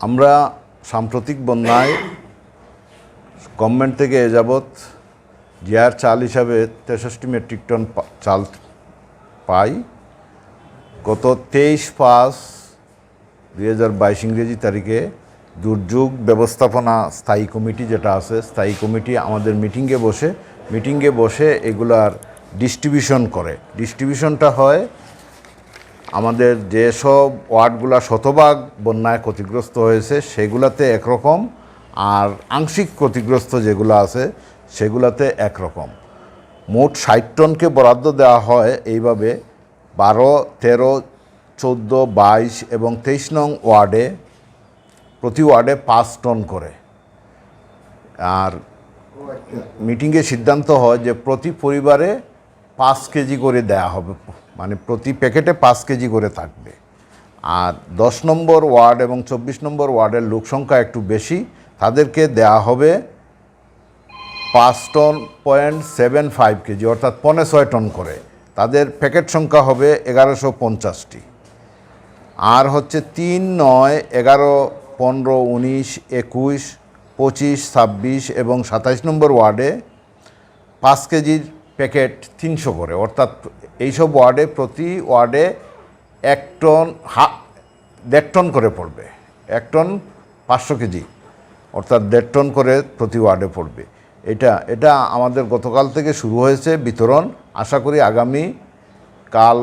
আমরা সাম্প্রতিক বন্যায় গভর্নমেন্ট থেকে এ যাবৎ জিআর চাল হিসাবে 63 মেট্রিক টন চাল পাই। গত 23/5/2022 ইংরেজি তারিখে দুর্যোগ ব্যবস্থাপনা স্থায়ী কমিটি যেটা আছে, স্থায়ী কমিটি আমাদের মিটিংয়ে বসে এগুলার ডিস্ট্রিবিউশন করে। ডিস্ট্রিবিউশনটা হয় আমাদের যেসব ওয়ার্ডগুলো শতভাগ বন্যায় ক্ষতিগ্রস্ত হয়েছে সেগুলাতে একরকম, আর আংশিক ক্ষতিগ্রস্ত যেগুলো আছে সেগুলাতে একরকম। মোট 60 টনকে বরাদ্দ দেওয়া হয় এইভাবে 12, 13, 14, 22 এবং 23 নং ওয়ার্ডে প্রতি ওয়ার্ডে 5 টন করে। আর মিটিংয়ে সিদ্ধান্ত হয় যে প্রতি পরিবারে 5 কেজি করে দেয়া হবে, মানে প্রতি প্যাকেটে 5 কেজি করে থাকবে। আর 10 নম্বর ওয়ার্ড এবং 24 নম্বর ওয়ার্ডের লোক সংখ্যা একটু বেশি, তাদেরকে দেয়া হবে 5.75 কেজি অর্থাৎ 6.25 টন করে। তাদের প্যাকেট সংখ্যা হবে 1150টি। আর হচ্ছে 3, 9, 11, 15, 19, 21, 25, 26 এবং 27 নম্বর ওয়ার্ডে 5 কেজির প্যাকেট 300 করে, অর্থাৎ এইসব ওয়ার্ডে প্রতি ওয়ার্ডে 1 টন 1.5 টন করে পড়বে। 1 টন 500 কেজি অর্থাৎ 1.5 টন করে প্রতি ওয়ার্ডে পড়বে। এটা আমাদের গতকাল থেকে শুরু হয়েছে বিতরণ। আশা করি আগামী কাল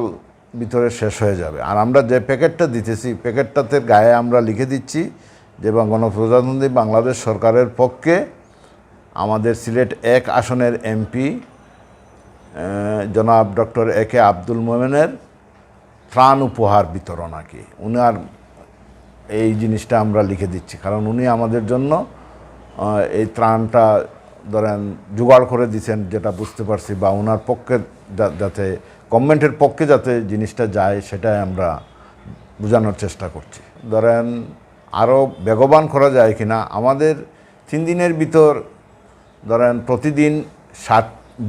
ভিতরে শেষ হয়ে যাবে। আর আমরা যে প্যাকেটটা দিতেছি, প্যাকেটটাতে গায়ে আমরা লিখে দিচ্ছি যে গণপ্রজাতন্ত্রী বাংলাদেশ সরকারের পক্ষে আমাদের সিলেট 1 আসনের এমপি জনাব ডক্টর A.K. আব্দুল মোমেনের ত্রাণ উপহার বিতরণ আর কি। উনার এই জিনিসটা আমরা লিখে দিচ্ছি, কারণ উনি আমাদের জন্য এই ত্রাণটা ধরেন জোগাড় করে দিচ্ছেন, যেটা বুঝতে পারছি, বা ওনার পক্ষে যাতে গভর্নমেন্টের পক্ষে যাতে জিনিসটা যায় সেটাই আমরা বোঝানোর চেষ্টা করছি। ধরেন আরও বেগবান করা যায় কিনা, আমাদের 3 দিনের ভিতর ধরেন প্রতিদিন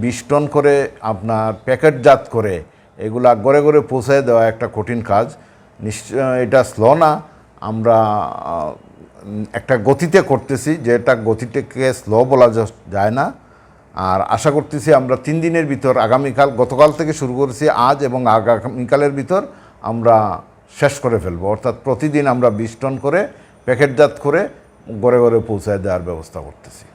20 টন করে আপনার প্যাকেটজাত করে এগুলা ঘরে ঘরে পৌঁছায় দেওয়া একটা কঠিন কাজ। নিশ্চয় এটা স্লো না, আমরা একটা গতিতে করতেছি, যেটা গতিটাকে স্লো বলা যায় না। আর আশা করতেছি আমরা 3 দিনের ভিতর, আগামীকাল, গতকাল থেকে শুরু করেছি, আজ এবং আগামীকালের ভিতর আমরা শেষ করে ফেলবো। অর্থাৎ প্রতিদিন আমরা 20 টন করে প্যাকেটজাত করে ঘরে ঘরে পৌঁছায় দেওয়ার ব্যবস্থা করতেছি।